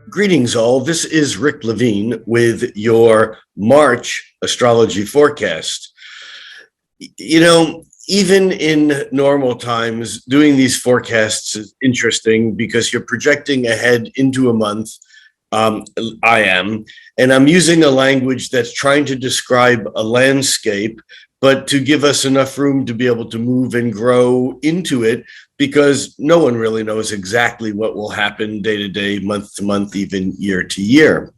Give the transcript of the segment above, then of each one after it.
Greetings, all. This is Rick Levine with your March astrology forecast. Even in normal times, doing these forecasts is interesting because you're projecting ahead into a month. I am, and I'm using a language that's trying to describe a landscape, but to give us enough room to be able to move and grow into it, because no one really knows exactly what will happen day to day, month to month, even year to year.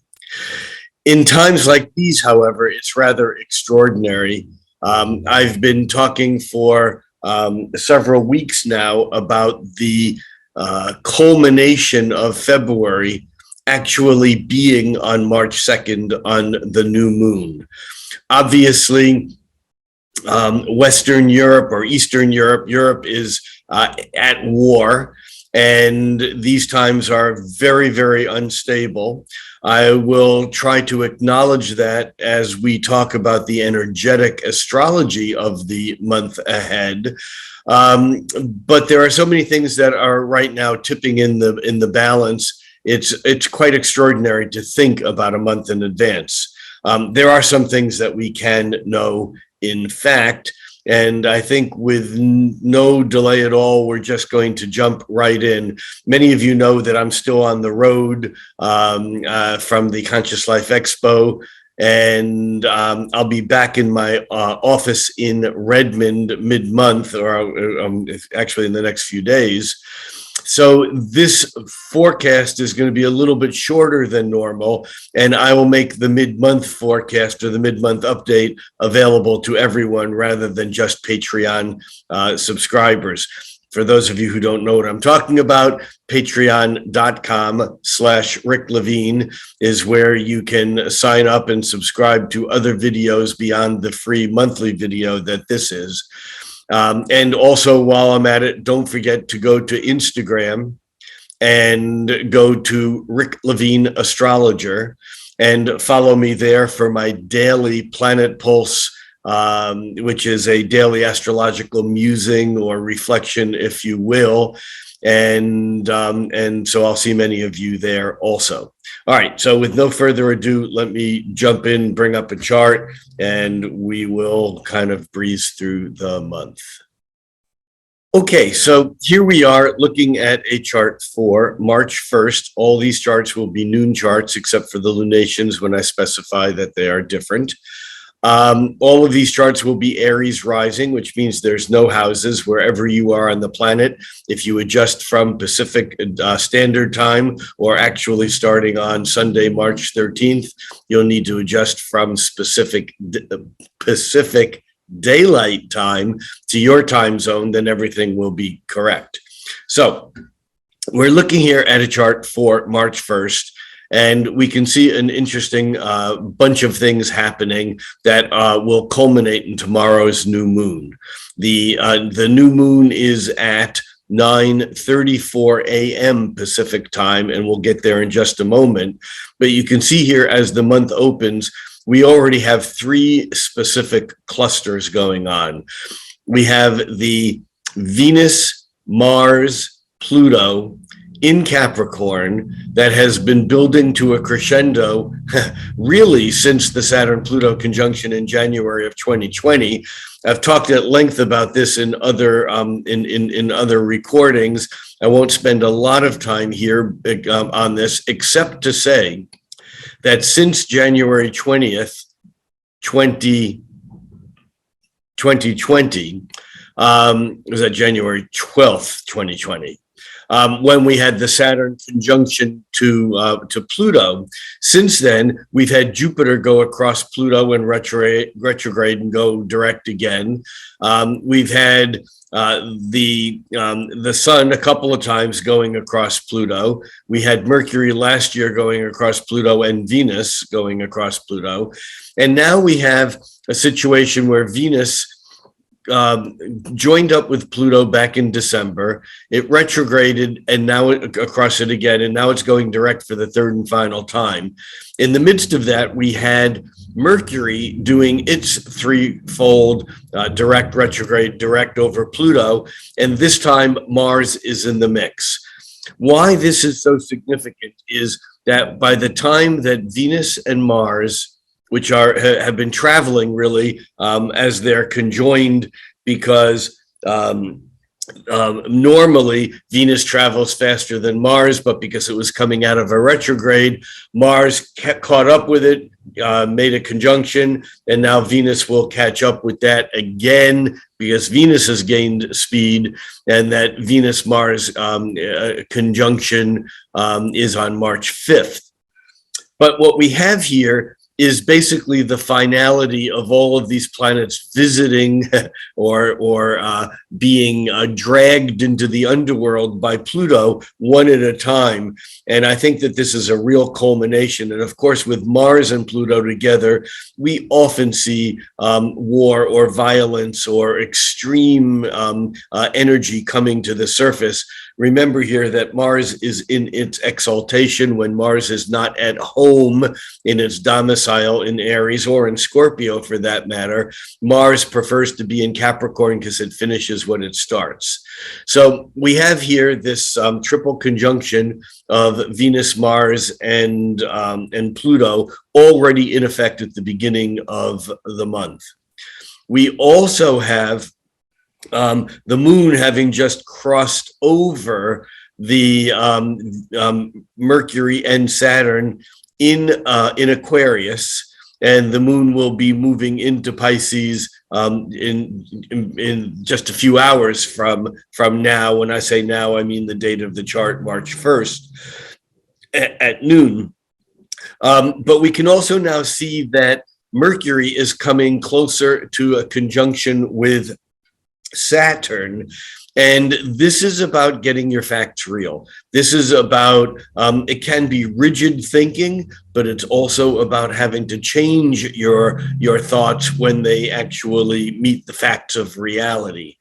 In times like these, however, it's rather extraordinary. I've been talking for several weeks now about the culmination of February actually being on March 2nd on the new moon. Obviously, Western Europe or Eastern Europe, Europe is at war, and these times are very, very unstable. I will try to acknowledge that as we talk about the energetic astrology of the month ahead. But there are so many things that are right now tipping in the balance. It's quite extraordinary to think about a month in advance. There are some things that we can know in fact, and I think with no delay at all, we're just going to jump right in. Many of you know that I'm still on the road from the Conscious Life Expo, and I'll be back in my office in Redmond mid-month, or actually in the next few days. So this forecast is going to be a little bit shorter than normal, and I will make the mid-month forecast or the mid-month update available to everyone rather than just Patreon subscribers. For those of you who don't know what I'm talking about, patreon.com/Rick Levine is where you can sign up and subscribe to other videos beyond the free monthly video that this is. And also, while I'm at it, don't forget to go to Instagram and go to Rick Levine Astrologer and follow me there for my daily Planet Pulse, which is a daily astrological musing or reflection, if you will. And so I'll see many of you there also. All right, so with no further ado, let me jump in, bring up a chart, and we will kind of breeze through the month. Okay, so here we are looking at a chart for March 1st. All these charts will be noon charts except for the lunations when I specify that they are different. All of these charts will be Aries rising, which means there's no houses wherever you are on the planet. If you adjust from Pacific Standard Time, or actually starting on Sunday, March 13th, you'll need to adjust from Pacific Daylight Time to your time zone, then everything will be correct. So we're looking here at a chart for March 1st. And we can see an interesting bunch of things happening that will culminate in tomorrow's new moon. The new moon is at 9:34 a.m. Pacific time, and we'll get there in just a moment. But you can see here as the month opens, we already have three specific clusters going on. We have the Venus, Mars, Pluto in Capricorn that has been building to a crescendo really since the Saturn-Pluto conjunction in January of 2020. I've talked at length about this in other in other recordings. I won't spend a lot of time here on this, except to say that since January 20th, 2020, was that January 12th, 2020? When we had the Saturn conjunction to Pluto. Since then, we've had Jupiter go across Pluto and retrograde and go direct again. We've had the Sun a couple of times going across Pluto. We had Mercury last year going across Pluto and Venus going across Pluto. And now we have a situation where Venus joined up with Pluto back in December. It retrograded and now across it again, and now it's going direct for the third and final time. In the midst of that, we had Mercury doing its threefold direct, retrograde, direct over Pluto, and this time Mars is in the mix. Why this is so significant is that by the time that Venus and Mars, which have been traveling really as they're conjoined, because normally Venus travels faster than Mars, but because it was coming out of a retrograde, Mars caught up with it, made a conjunction, and now Venus will catch up with that again because Venus has gained speed, and that Venus-Mars conjunction is on March 5th. But what we have here is basically the finality of all of these planets visiting or being dragged into the underworld by Pluto one at a time. And I think that this is a real culmination. And of course, with Mars and Pluto together, we often see war or violence or extreme energy coming to the surface. Remember here that Mars is in its exaltation when Mars is not at home in its domicile in Aries or in Scorpio for that matter. Mars prefers to be in Capricorn because it finishes what it starts. So we have here this triple conjunction of Venus, Mars, and Pluto already in effect at the beginning of the month. We also have the moon having just crossed over the Mercury and Saturn in Aquarius, and the moon will be moving into Pisces in just a few hours from now. When I say now, I mean the date of the chart, March 1st at noon. But we can also now see that Mercury is coming closer to a conjunction with Saturn. And this is about getting your facts real. This is about, it can be rigid thinking, but it's also about having to change your thoughts when they actually meet the facts of reality.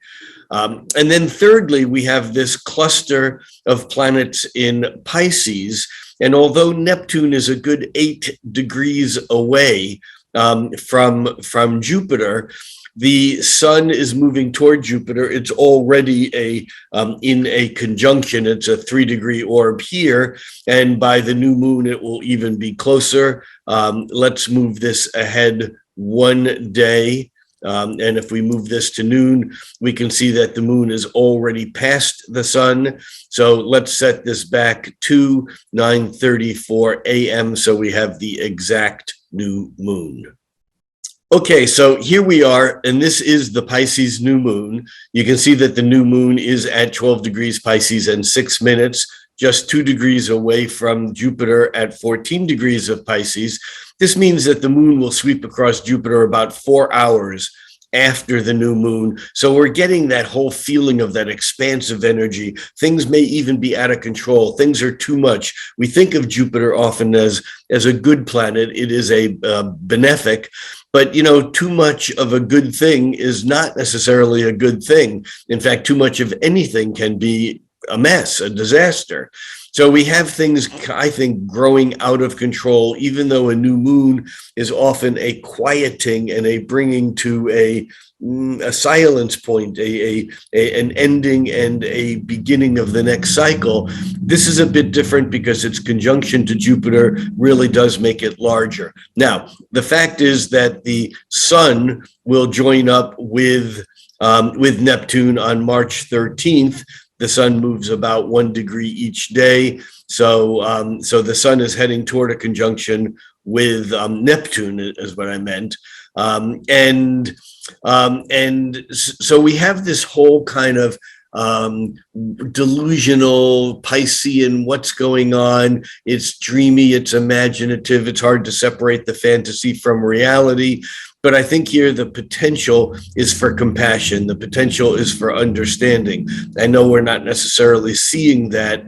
And then thirdly, we have this cluster of planets in Pisces. And although Neptune is a good 8 degrees away from Jupiter, the sun is moving toward Jupiter. It's already in a conjunction. It's a 3-degree orb here, and by the new moon, it will even be closer. Let's move this ahead one day. And if we move this to noon, we can see that the moon is already past the sun. So let's set this back to 9:34 a.m. so we have the exact new moon. Okay, so here we are, and this is the Pisces new moon. You can see that the new moon is at 12 degrees Pisces and 6 minutes, just 2 degrees away from Jupiter at 14 degrees of Pisces. This means that the moon will sweep across Jupiter about 4 hours after the new moon. So we're getting that whole feeling of that expansive energy. Things may even be out of control. Things are too much. We think of Jupiter often as a good planet. It is a benefic. But, you know, too much of a good thing is not necessarily a good thing. In fact, too much of anything can be a mess, a disaster. So we have things, I think, growing out of control, even though a new moon is often a quieting and a bringing to a silence point, an ending and a beginning of the next cycle. This is a bit different because its conjunction to Jupiter really does make it larger. Now, the fact is that the sun will join up with Neptune on March 13th. The sun moves about 1 degree each day. So the sun is heading toward a conjunction with Neptune, is what I meant. And so we have this whole kind of delusional Piscean, what's going on? It's dreamy, it's imaginative, it's hard to separate the fantasy from reality. But I think here the potential is for compassion. The potential is for understanding. I know we're not necessarily seeing that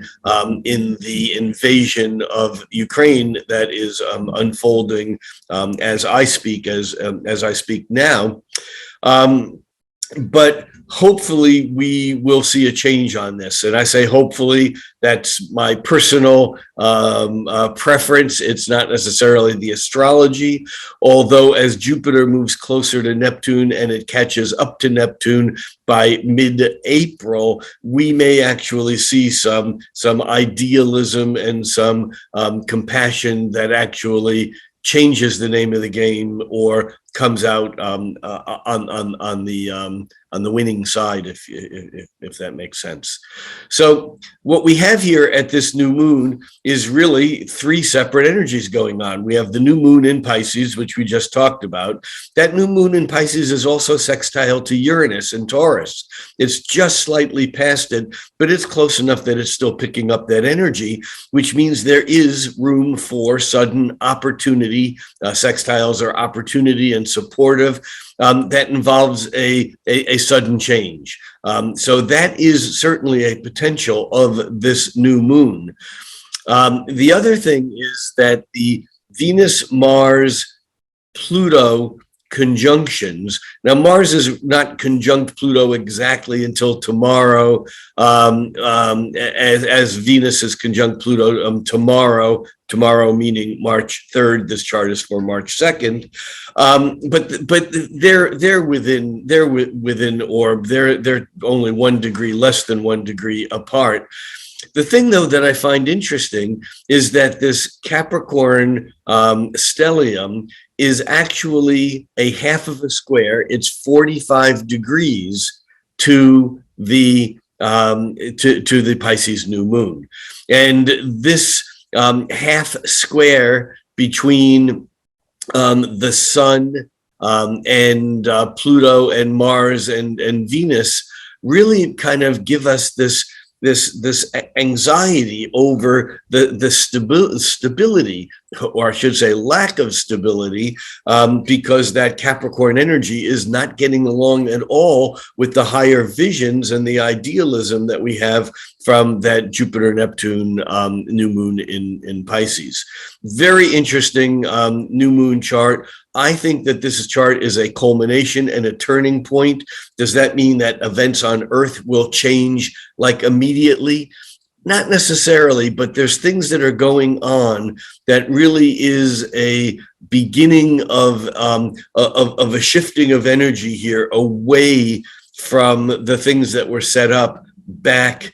in the invasion of Ukraine that is unfolding as I speak now. but hopefully we will see a change on this. And I say hopefully, that's my personal preference. It's not necessarily the astrology, although as Jupiter moves closer to Neptune and it catches up to Neptune by mid-April, we may actually see some idealism and some compassion that actually changes the name of the game or comes out on the winning side, if that makes sense. So what we have here at this new moon is really three separate energies going on. We have the new moon in Pisces, which we just talked about. That new moon in Pisces is also sextile to Uranus in Taurus. It's just slightly past it, but it's close enough that it's still picking up that energy, which means there is room for sudden opportunity. Sextiles are opportunity and supportive. That involves a sudden change. So that is certainly a potential of this new moon. The other thing is that the Venus, Mars, Pluto conjunctions. Now, Mars is not conjunct Pluto exactly until tomorrow, as Venus is conjunct Pluto tomorrow meaning March 3rd. This chart is for March 2nd. But they're within orb. They're only 1 degree, less than 1 degree apart. The thing, though, that I find interesting is that this Capricorn stellium is actually a half of a square. It's 45 degrees to the Pisces new moon, and this half square between the Sun and Pluto and Mars and Venus really kind of give us this anxiety over the stability, or I should say lack of stability, because that Capricorn energy is not getting along at all with the higher visions and the idealism that we have from that Jupiter-Neptune new moon in Pisces. Very interesting new moon chart. I think that this chart is a culmination and a turning point. Does that mean that events on Earth will change like immediately? Not necessarily, but there's things that are going on that really is a beginning of a shifting of energy here away from the things that were set up back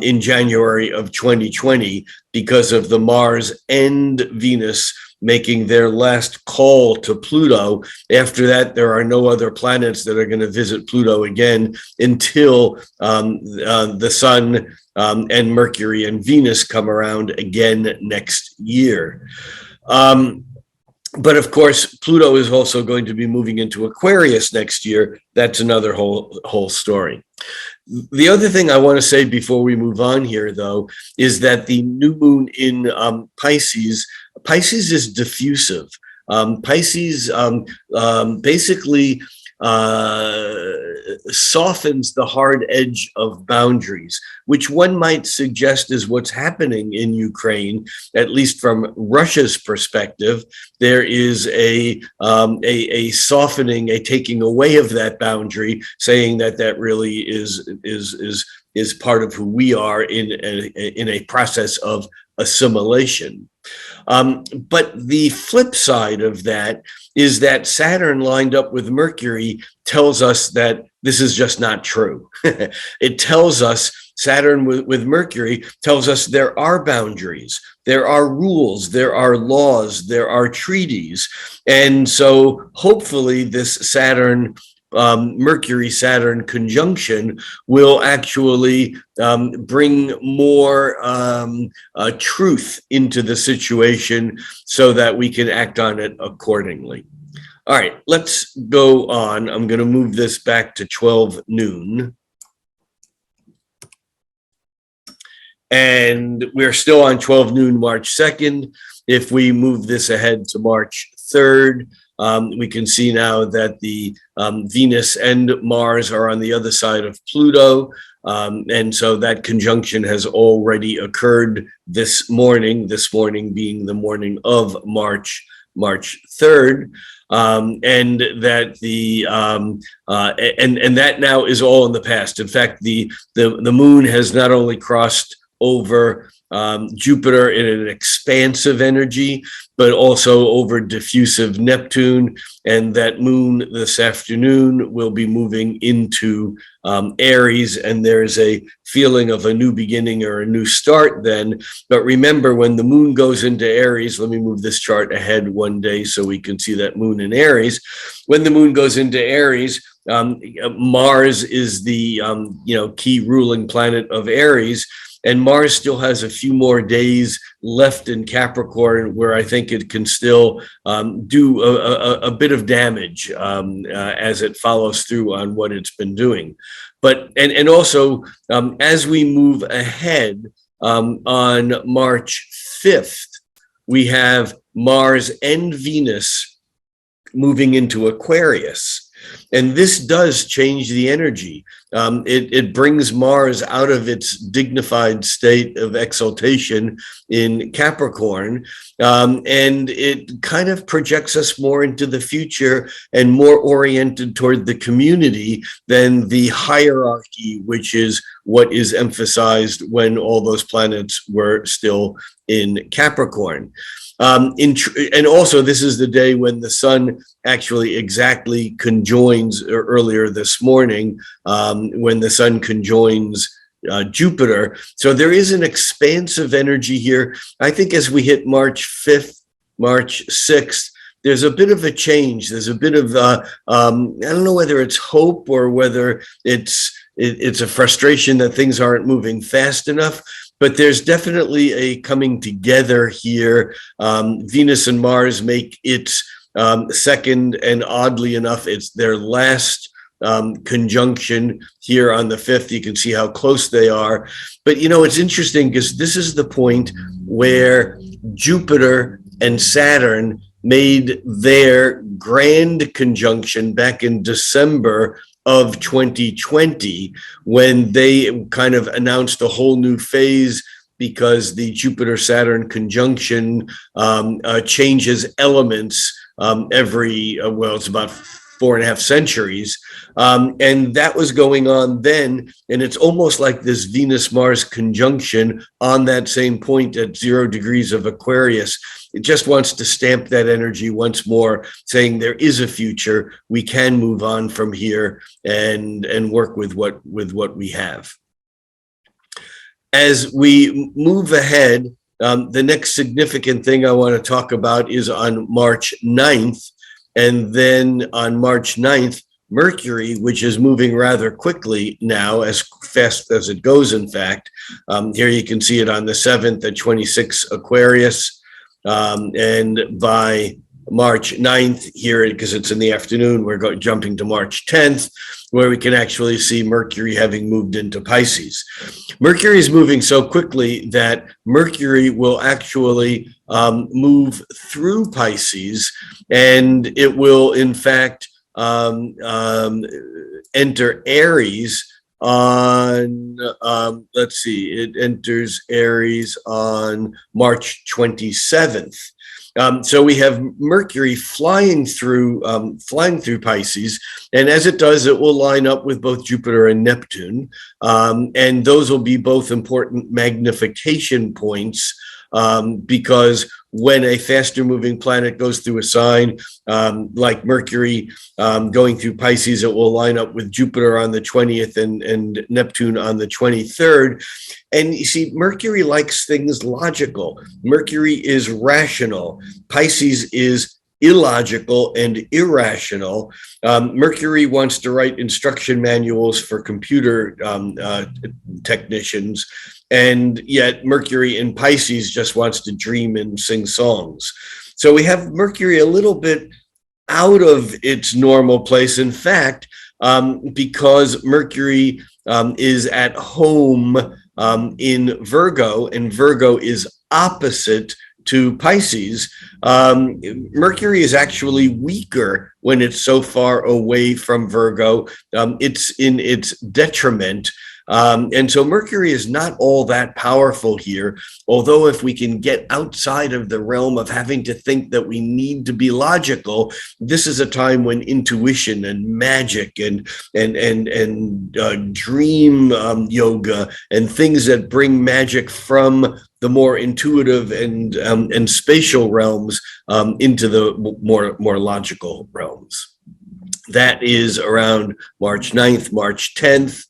in January of 2020 because of the Mars and Venus making their last call to Pluto. After that, there are no other planets that are going to visit Pluto again until the Sun and Mercury and Venus come around again next year. But of course, Pluto is also going to be moving into Aquarius next year. That's another whole story. The other thing I want to say before we move on here, though, is that the new moon in Pisces is diffusive. Pisces basically softens the hard edge of boundaries, which one might suggest is what's happening in Ukraine, at least from Russia's perspective. There is a softening, a taking away of that boundary, saying that really is part of who we are in a process of assimilation. But the flip side of that is that Saturn lined up with Mercury tells us that this is just not true. It tells us, Saturn with Mercury tells us there are boundaries, there are rules, there are laws, there are treaties. And so hopefully this Saturn Mercury-Saturn conjunction will actually bring more truth into the situation so that we can act on it accordingly. All right, let's go on. I'm going to move this back to 12 noon. And we're still on 12 noon, March 2nd. If we move this ahead to March 3rd, we can see now that the Venus and Mars are on the other side of Pluto. And so that conjunction has already occurred this morning being the morning of March March 3rd. And that and that now is all in the past. In fact, the moon has not only crossed over Jupiter in an expansive energy, but also over diffusive Neptune. And that moon this afternoon will be moving into Aries, and there's a feeling of a new beginning or a new start then. But remember, when the moon goes into Aries, let me move this chart ahead one day so we can see that moon in Aries. When the moon goes into Aries, Mars is the key ruling planet of Aries. And Mars still has a few more days left in Capricorn, where I think it can still do a bit of damage as it follows through on what it's been doing. But and also as we move ahead on March 5th, we have Mars and Venus moving into Aquarius. And this does change the energy. It brings Mars out of its dignified state of exaltation in Capricorn, and it kind of projects us more into the future and more oriented toward the community than the hierarchy, which is what is emphasized when all those planets were still in Capricorn. And also, this is the day when the sun actually exactly conjoins, earlier this morning, when the sun conjoins Jupiter. So there is an expansive energy here. I think as we hit March 5th, March 6th, there's a bit of a change. There's a bit of, I don't know whether it's hope or whether it's a frustration that things aren't moving fast enough. But there's definitely a coming together here. Venus and Mars make its second, and oddly enough, it's their last conjunction here on the 5th. You can see how close they are. But, it's interesting because this is the point where Jupiter and Saturn made their grand conjunction back in December of 2020, when they kind of announced a whole new phase, because the Jupiter-Saturn conjunction changes elements every, it's about 4.5 centuries. And that was going on then. And it's almost like this Venus-Mars conjunction on that same point at 0 degrees of Aquarius. It just wants to stamp that energy once more, saying there is a future. We can move on from here and work with what we have. As we move ahead, the next significant thing I want to talk about is on March 9th. And then on March 9th, Mercury, which is moving rather quickly now, as fast as it goes, in fact. Here you can see it on the 7th at 26 Aquarius. And by March 9th here, because it's in the afternoon, we're jumping to March 10th, where we can actually see Mercury having moved into Pisces. Mercury is moving so quickly that Mercury will actually move through Pisces, and it will, in fact, enter Aries on, it enters Aries on March 27th. So we have Mercury flying through Pisces, and as it does, it will line up with both Jupiter and Neptune, and those will be both important magnification points, because when a faster moving planet goes through a sign, like Mercury going through Pisces, it will line up with Jupiter on the 20th and Neptune on the 23rd. And you see, Mercury likes things logical. Mercury is rational. Pisces is illogical and irrational. Mercury wants to write instruction manuals for computer technicians, and yet Mercury in Pisces just wants to dream and sing songs. So we have Mercury a little bit out of its normal place. In fact, because Mercury is at home in Virgo, and Virgo is opposite to Pisces, Mercury is actually weaker when it's so far away from Virgo. It's in its detriment. And so Mercury is not all that powerful here, although if we can get outside of the realm of having to think that we need to be logical, this is a time when intuition and magic and dream yoga and things that bring magic from the more intuitive and spatial realms into the more logical realms. That is around March 9th, March 10th.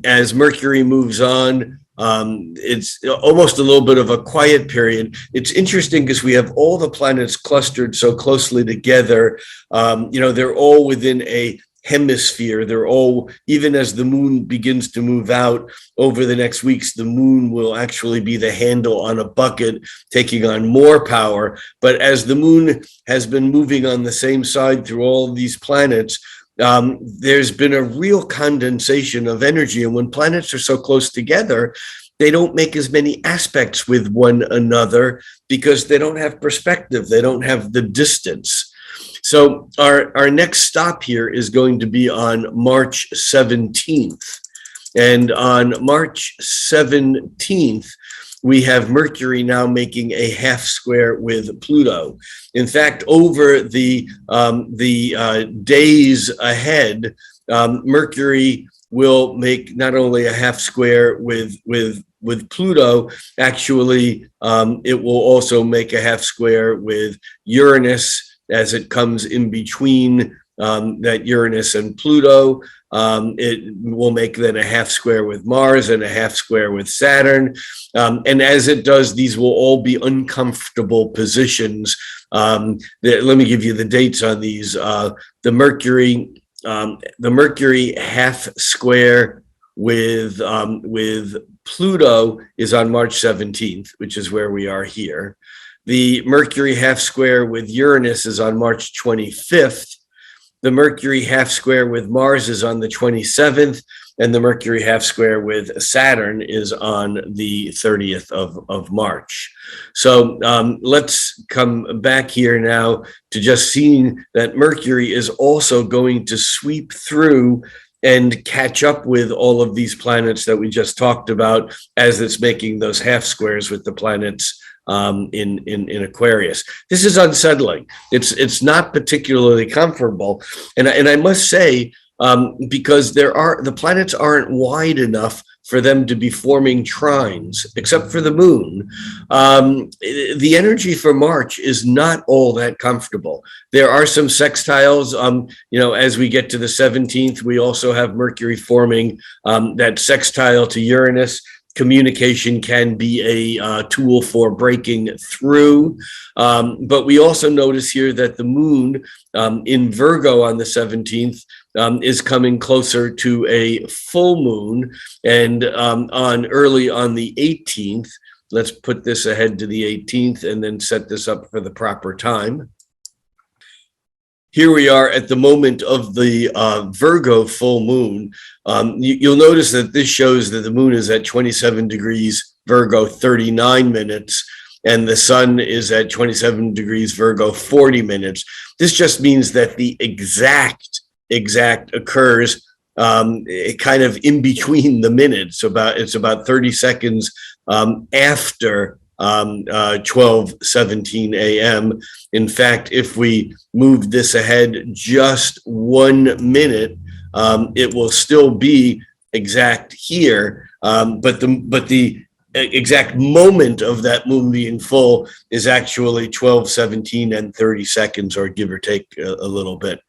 As Mercury moves on, it's almost a little bit of a quiet period. It's interesting because we have all the planets clustered so closely together. They're all within a hemisphere. They're all, even as the moon begins to move out over the next weeks, the moon will actually be the handle on a bucket, taking on more power. But as the moon has been moving on the same side through all of these planets, there's been a real condensation of energy. And when planets are so close together, they don't make as many aspects with one another because they don't have perspective. They don't have the distance. So our next stop here is going to be on March 17th. And on March 17th, we have Mercury now making a half square with Pluto. In fact, over the days ahead, Mercury will make not only a half square with Pluto, actually, it will also make a half square with Uranus as it comes in between that Uranus and Pluto. It will make then a half square with Mars and a half square with Saturn. And as it does, these will all be uncomfortable positions. Let me give you the dates on these. The Mercury half square with Pluto is on March 17th, which is where we are here. The Mercury half square with Uranus is on March 25th. The Mercury half square with Mars is on the 27th, and the Mercury half square with Saturn is on the 30th of March. So let's come back here now to just seeing that Mercury is also going to sweep through and catch up with all of these planets that we just talked about as it's making those half squares with the planets in Aquarius. This is unsettling. It's not particularly comfortable, and I must say, because the planets aren't wide enough for them to be forming trines, except for the moon. The energy for March is not all that comfortable. There are some sextiles. As we get to the 17th, we also have Mercury forming that sextile to Uranus. Communication can be a tool for breaking through. But we also notice here that the moon in Virgo on the 17th is coming closer to a full moon. And early on the 18th, let's put this ahead to the 18th and then set this up for the proper time. Here we are at the moment of the Virgo full moon. You'll notice that this shows that the moon is at 27 degrees Virgo, 39 minutes, and the sun is at 27 degrees Virgo, 40 minutes. This just means that the exact occurs kind of in between the minutes. It's about 30 seconds after 12:17 a.m. In fact, if we move this ahead just 1 minute, it will still be exact here. But the exact moment of that moon being full is actually 12:17 and 30 seconds, or give or take a little bit.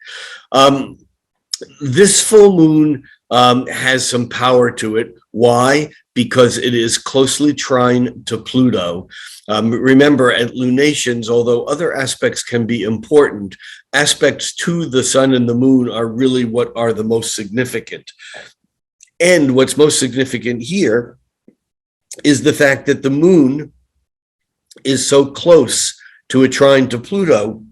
This full moon has some power to it. Why? Because it is closely trine to Pluto. Remember, at lunations, although other aspects can be important, aspects to the sun and the moon are really what are the most significant. And what's most significant here is the fact that the moon is so close to a trine to Pluto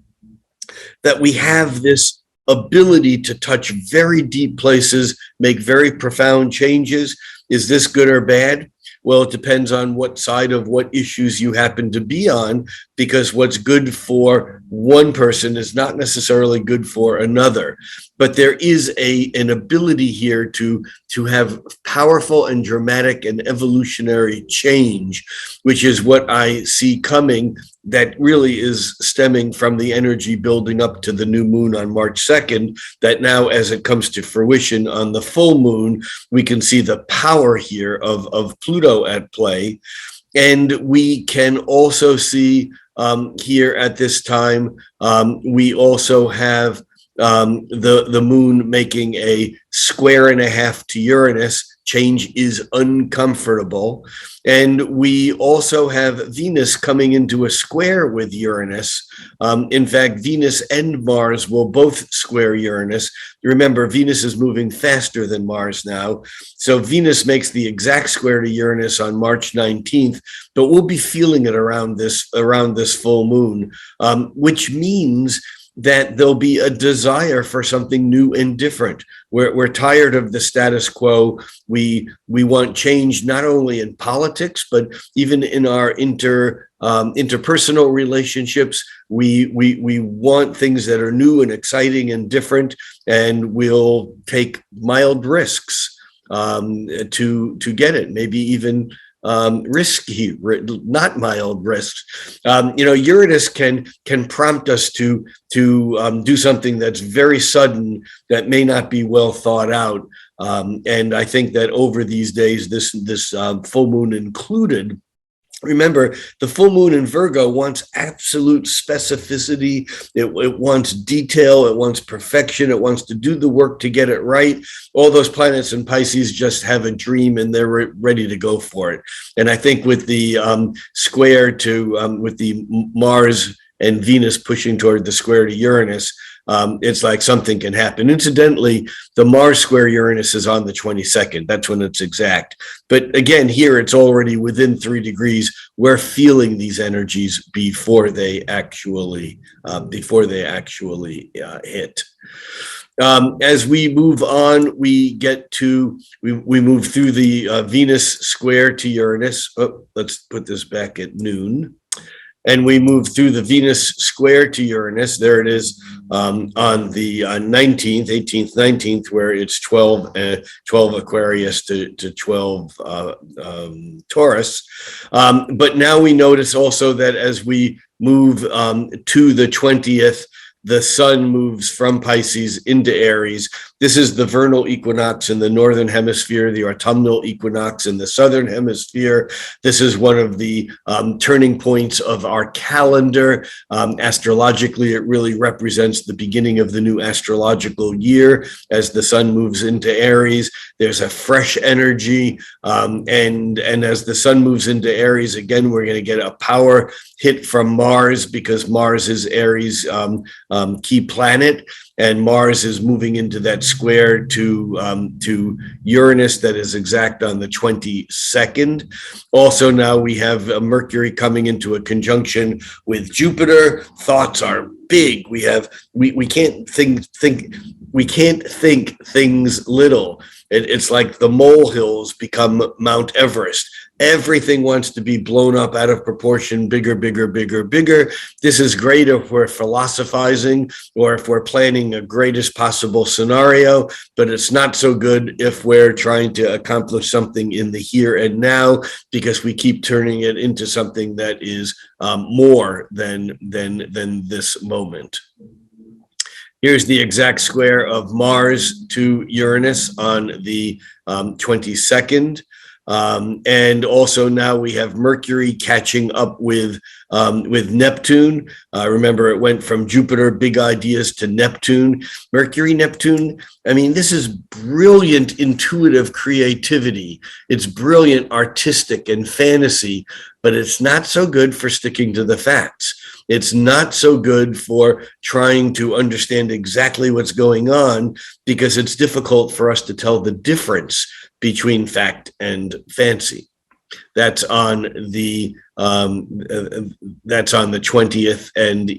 that we have this ability to touch very deep places, make very profound changes. Is this good or bad? Well, it depends on what side of what issues you happen to be on, because what's good for one person is not necessarily good for another. But there is an ability here to have powerful and dramatic and evolutionary change, which is what I see coming, that really is stemming from the energy building up to the new moon on March 2nd, that now as it comes to fruition on the full moon, we can see the power here of Pluto at play. And we can also see here at this time, we also have the moon making a square and a half to Uranus. Change is uncomfortable. And we also have Venus coming into a square with Uranus. In fact, Venus and Mars will both square Uranus. Remember, Venus is moving faster than Mars now. So Venus makes the exact square to Uranus on March 19th, but we'll be feeling it around this full moon, which means that there'll be a desire for something new and different. We're tired of the status quo. We want change, not only in politics, but even in our interpersonal relationships. We want things that are new and exciting and different, and we'll take mild risks to get it. Maybe even risky, not mild risks. Uranus can prompt us to do something that's very sudden, that may not be well thought out. And I think that over these days, this full moon included. Remember, the full moon in Virgo wants absolute specificity. It wants detail. It wants perfection. It wants to do the work to get it right. All those planets in Pisces just have a dream and they're ready to go for it. And I think with the square to, with the Mars and Venus pushing toward the square to Uranus, it's like something can happen. Incidentally, the Mars square Uranus is on the 22nd. That's when it's exact. But again, here it's already within 3 degrees. We're feeling these energies before they actually hit. As we move on, we move through the Venus square to Uranus. Oh, let's put this back at noon. And we move through the Venus square to Uranus. There it is on the 19th, 18th, 19th, where it's 12 Aquarius to 12 Taurus. But now we notice also that as we move to the 20th, the sun moves from Pisces into Aries. This is the vernal equinox in the Northern Hemisphere, the autumnal equinox in the Southern Hemisphere. This is one of the turning points of our calendar. Astrologically, it really represents the beginning of the new astrological year. As the sun moves into Aries, there's a fresh energy. And as the sun moves into Aries, again, we're going to get a power hit from Mars, because Mars is Aries' key planet. And Mars is moving into that square to Uranus that is exact on the 22nd. Also, now we have Mercury coming into a conjunction with Jupiter. Thoughts are big. We can't think things little. It's like the molehills become Mount Everest. Everything wants to be blown up out of proportion, bigger, bigger, bigger, bigger. This is great if we're philosophizing or if we're planning a greatest possible scenario, but it's not so good if we're trying to accomplish something in the here and now, because we keep turning it into something that is more than this moment. Here's the exact square of Mars to Uranus on the 22nd. And also now we have Mercury catching up with Neptune. Remember, it went from Jupiter, big ideas, to Neptune. Mercury, Neptune, I mean, this is brilliant intuitive creativity. It's brilliant artistic and fantasy, but it's not so good for sticking to the facts. It's not so good for trying to understand exactly what's going on, because it's difficult for us to tell the difference between fact and fancy. That's on the 20th and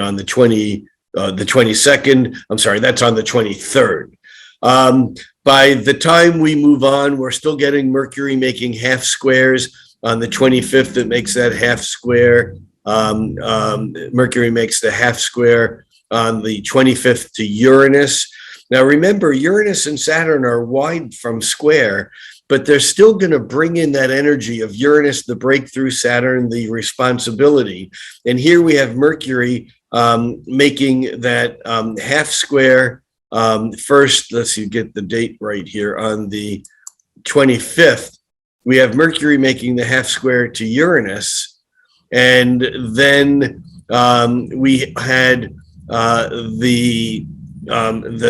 on the 22nd. I'm sorry, that's on the 23rd. By the time we move on, we're still getting Mercury making half squares. On the 25th, it makes that half square Mercury makes the half square on the 25th to Uranus. Now, remember, Uranus and Saturn are wide from square, but they're still going to bring in that energy of Uranus, the breakthrough, Saturn, the responsibility. And here we have Mercury making that half square first. Let's see, get the date right here. On the 25th, we have Mercury making the half square to Uranus. And then we had the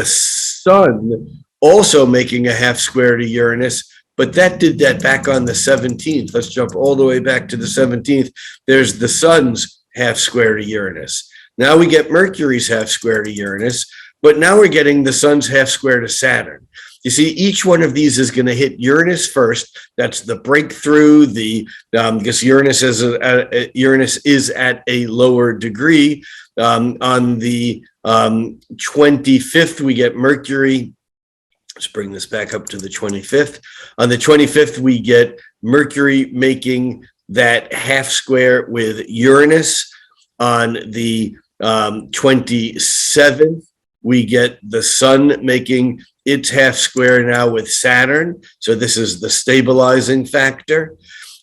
sun also making a half square to Uranus, but that did that back on the 17th. Let's jump all the way back to the 17th. There's the sun's half square to Uranus. Now we get Mercury's half square to Uranus, but now we're getting the sun's half square to Saturn. You see, each one of these is going to hit Uranus first. That's the breakthrough. Because Uranus is at a lower degree. On the 25th, we get Mercury. Let's bring this back up to the 25th. On the 25th, we get Mercury making that half square with Uranus. On the 27th, we get the sun making its half square now with Saturn. So this is the stabilizing factor.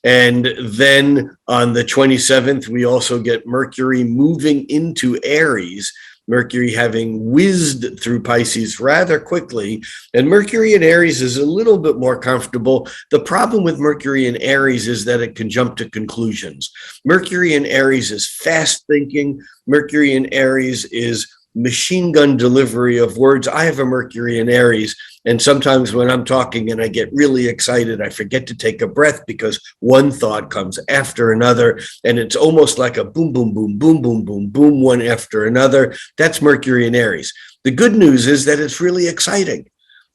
And then on the 27th, we also get Mercury moving into Aries, Mercury having whizzed through Pisces rather quickly. And Mercury in Aries is a little bit more comfortable. The problem with Mercury in Aries is that it can jump to conclusions. Mercury in Aries is fast thinking. Mercury in Aries is machine gun delivery of words. I have a Mercury in Aries, and sometimes when I'm talking and I get really excited, I forget to take a breath because one thought comes after another, and it's almost like a boom, boom, boom, boom, boom, boom, boom, one after another. That's Mercury in Aries. The good news is that it's really exciting.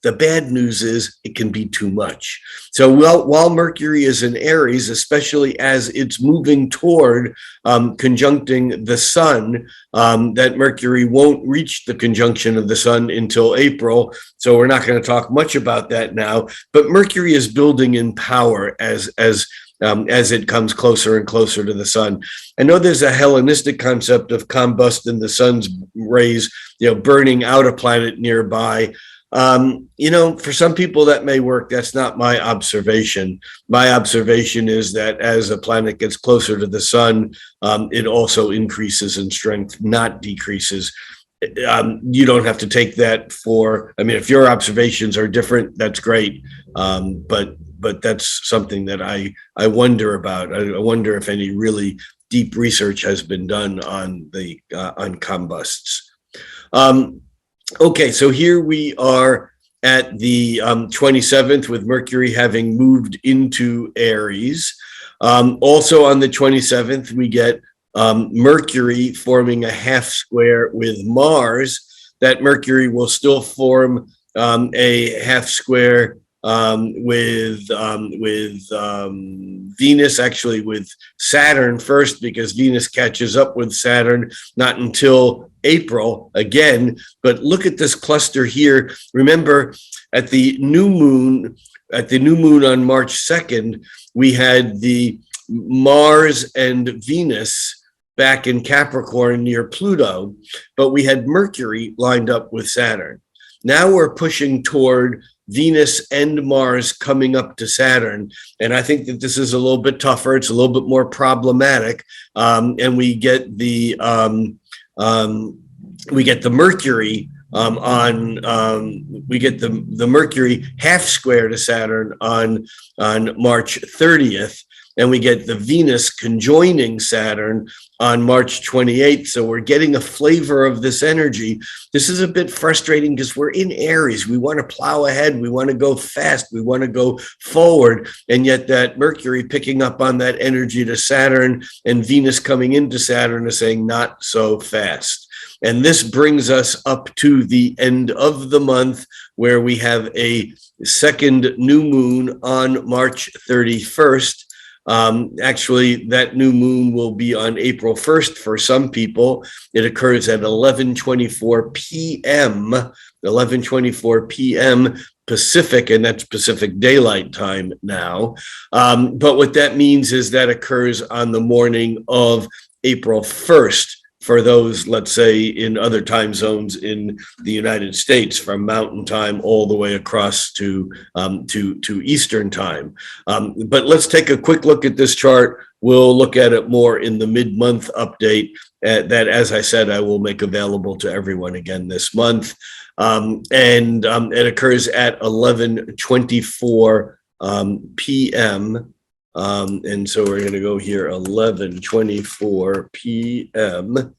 The bad news is it can be too much. So while Mercury is in Aries, especially as it's moving toward conjuncting the sun, that Mercury won't reach the conjunction of the sun until April. So we're not going to talk much about that now. But Mercury is building in power as it comes closer and closer to the sun. I know there's a Hellenistic concept of combust in the sun's rays, burning out a planet nearby. For some people that may work. That's not my observation. My observation is that as a planet gets closer to the sun, it also increases in strength, not decreases. You don't have to take that if your observations are different, that's great. But that's something that I wonder about. I wonder if any really deep research has been done on combusts. Okay, so here we are at the 27th with Mercury having moved into Aries. Also on the 27th, we get Mercury forming a half square with Mars. That Mercury will still form a half square with Venus, actually with Saturn first, because Venus catches up with Saturn not until April again. But look at this cluster here. Remember, at the new moon on March 2nd, we had the Mars and Venus back in Capricorn near Pluto, but we had Mercury lined up with Saturn. Now we're pushing toward Venus and Mars coming up to Saturn. And I think that this is a little bit tougher. It's a little bit more problematic. And we get the Mercury we get the Mercury half square to Saturn on March 30th. And we get the Venus conjoining Saturn on March 28th. So we're getting a flavor of this energy. This is a bit frustrating because we're in Aries. We want to plow ahead. We want to go fast. We want to go forward. And yet that Mercury picking up on that energy to Saturn and Venus coming into Saturn is saying not so fast. And this brings us up to the end of the month where we have a second new moon on March 31st. Actually, that new moon will be on April 1st for some people. It occurs at 11:24 p.m. Pacific, and that's Pacific Daylight Time now. But what that means is that occurs on the morning of April 1st for those, let's say, in other time zones in the United States, from Mountain Time all the way across to Eastern Time. But let's take a quick look at this chart. We'll look at it more in the mid-month update that, as I said, I will make available to everyone again this month. It occurs at 11:24 p.m. And so we're going to go here 11:24 p.m.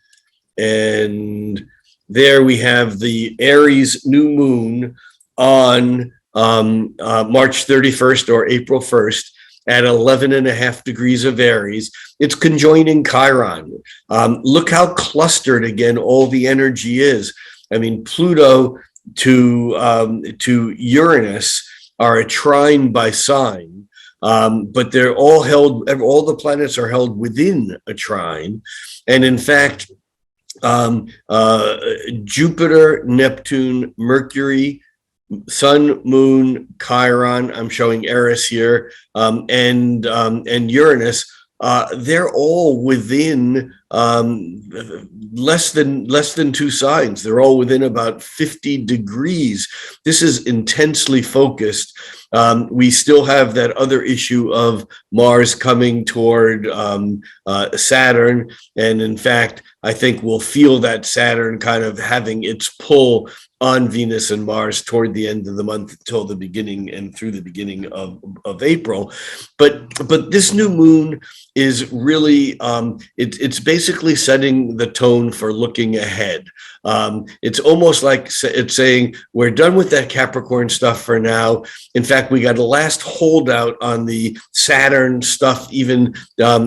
And there we have the Aries new moon on March 31st or April 1st at 11.5 degrees of Aries. It's conjoining Chiron. Look how clustered again all the energy is. I mean, Pluto to Uranus are a trine by sign. But they're all held, all the planets are held within a trine. And in fact, Jupiter, Neptune, Mercury, Sun, Moon, Chiron, I'm showing Eris here, and Uranus, they're all within less than two signs. They're all within about 50 degrees. This is intensely focused. We still have that other issue of Mars coming toward Saturn. And in fact, I think we'll feel that Saturn kind of having its pull on Venus and Mars toward the end of the month until the beginning and through the beginning of April. But this new moon is really, it's basically setting the tone for looking ahead. It's almost like it's saying, we're done with that Capricorn stuff for now. In fact, we got a last holdout on the Saturn stuff, even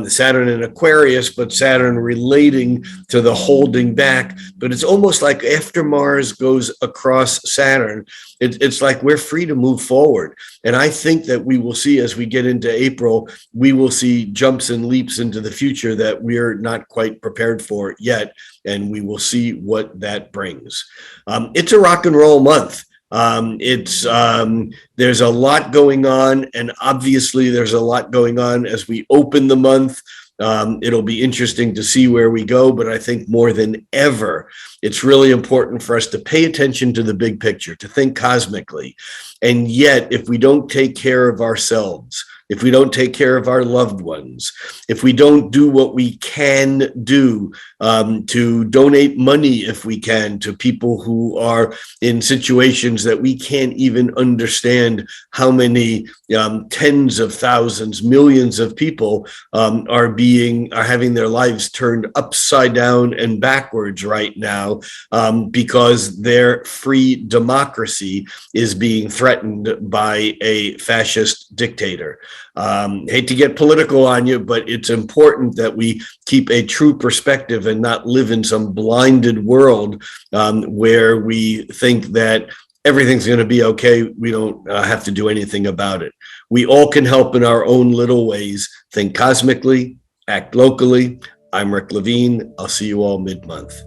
Saturn in Aquarius, but Saturn relating to the holding back. But it's almost like after Mars goes across Saturn, it's like we're free to move forward. And I think that we will see, as we get into April, we will see jumps and leaps into the future that we're not quite prepared for yet. And we will see what that brings. It's a rock and roll month. There's a lot going on, and obviously there's a lot going on as we open the month. It'll be interesting to see where we go, but I think more than ever, it's really important for us to pay attention to the big picture, to think cosmically. And yet, if we don't take care of ourselves, if we don't take care of our loved ones, if we don't do what we can do to donate money, if we can, to people who are in situations that we can't even understand how many tens of thousands, millions of people are having their lives turned upside down and backwards right now because their free democracy is being threatened by a fascist dictator. Hate to get political on you, but it's important that we keep a true perspective and not live in some blinded world where we think that everything's going to be okay. We don't have to do anything about it. We all can help in our own little ways. Think cosmically, act locally. I'm Rick Levine. I'll see you all mid-month.